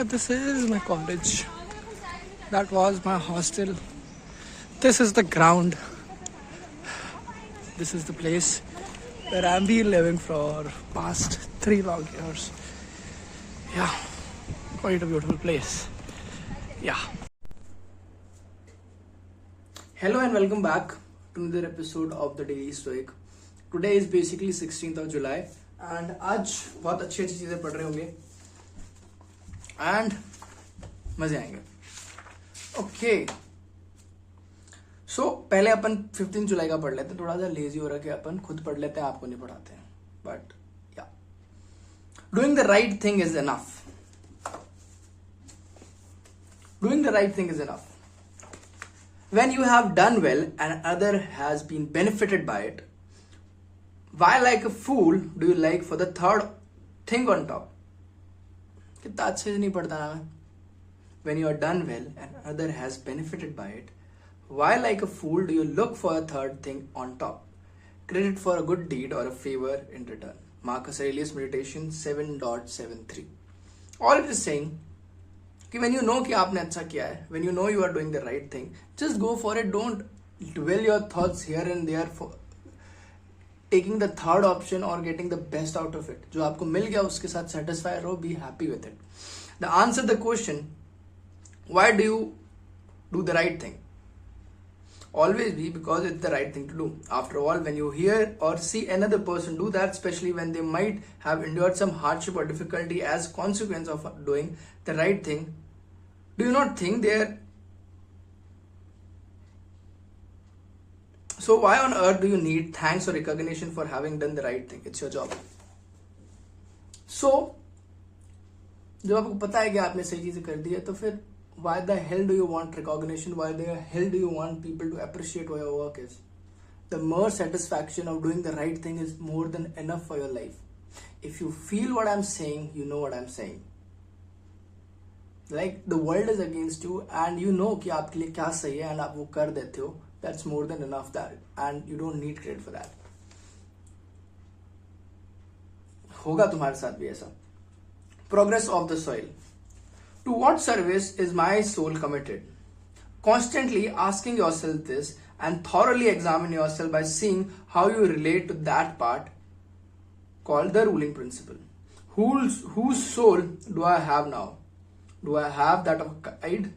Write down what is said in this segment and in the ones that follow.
This is my college. That was my hostel. This is the ground. This is the place where I've been living for past 3 long years. Yeah, quite a beautiful place. Yeah. Hello and welcome back to another episode of the Daily Stoic. Today is basically 16th of July and आज बहुत अच्छी अच्छी चीज़ें पढ़ रहे होंगे and मजे आएंगे. ओके सो पहले अपन 15 जुलाई का पढ़ लेते हैं. थोड़ा सा लेजी हो रहा है कि अपन खुद पढ़ लेते हैं, आपको नहीं पढ़ाते हैं. बट या doing the right thing is enough. Doing the right thing is enough. When you have done well and other has been benefited by it, why like a fool do you like for the third thing on top? कितना अच्छे से नहीं पढ़ता ना मैं. When you are done well and other has benefited by it, why like a fool do you look for a third thing on top? Credit for a good deed or a favor in return. Marcus Aurelius Meditation 7.73. All it is saying कि when you know कि आपने अच्छा किया है, when you know you are doing the right thing, just go for it. Don't dwell your thoughts here and there for taking the third option or getting the best out of it. जो आपको मिल गया उसके साथ satisfy रहो, be happy with it. The answer the question, why do you do the right thing? Always be because it's the right thing to do. After all, when you hear or see another person do that, especially when they might have endured some hardship or difficulty as consequence of doing the right thing, do you not think they're... So why on earth do you need thanks or recognition for having done the right thing? It's your job. So जब आपको पता है कि आपने सही चीजें कर दी है, तो फिर why the hell do you want recognition? Why the hell do you want people to appreciate what your work is? The mere satisfaction of doing the right thing is more than enough for your life. If you feel what I'm saying, you know what I'm saying. Like the world is against you and you know कि आपके लिए क्या सही है and आप वो कर देते हो. That's more than enough that, and you don't need credit for that. होगा तुम्हारे साथ भी ऐसा. Progress of the soil. To what service is my soul committed? Constantly asking yourself this and thoroughly examine yourself by seeing how you relate to that part called the ruling principle. Whose soul do I have now? Do I have that of a guide?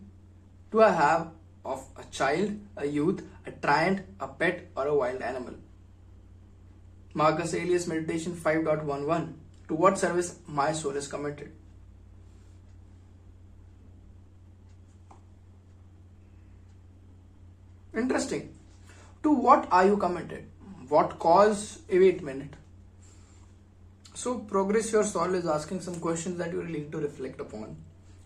Do I have of a child, a youth, a giant, a pet, or a wild animal? Marcus Aurelius Meditation 5.11. To what service my soul is committed? Interesting. To what are you committed? What cause? Wait a minute. So Progress Your Soul is asking some questions that you really need to reflect upon.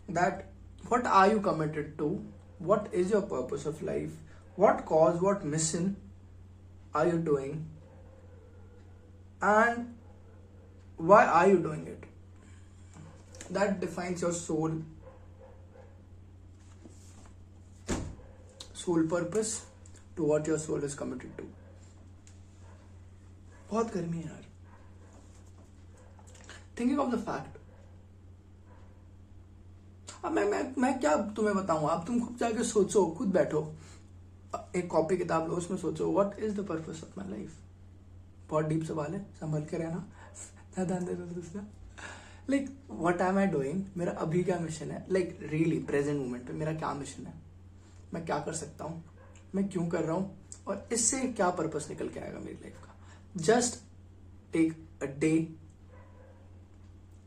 That what are you committed to? What is your purpose of life? What cause, what mission are you doing? And why are you doing it? That defines your soul purpose, to what your soul is committed to. बहुत गर्मी है यार. Thinking of the fact. अब मैं क्या तुम्हें बताऊं. आप तुम खुद जाके सोचो, खुद बैठो, एक कॉपी किताब लो, उसमें सोचो what is the purpose of my life. बहुत डीप सवाल है, संभल के रहना, ध्यान दे दो दूसरा. Like what am I doing? मेरा अभी क्या मिशन है? Like really present moment पे मेरा क्या मिशन है? मैं क्या कर सकता हूँ, मैं क्यों कर रहा हूँ, और इससे क्या पर्पस निकल के आएगा मेरी लाइफ का. Just take a day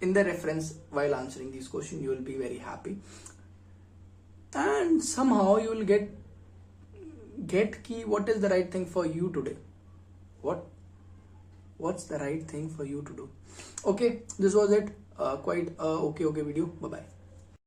in the reference while answering these questions. You will be very happy and somehow you will get ki what is the right thing for you today. What's the right thing for you to do? Okay, this was it. Quite okay video. Bye bye.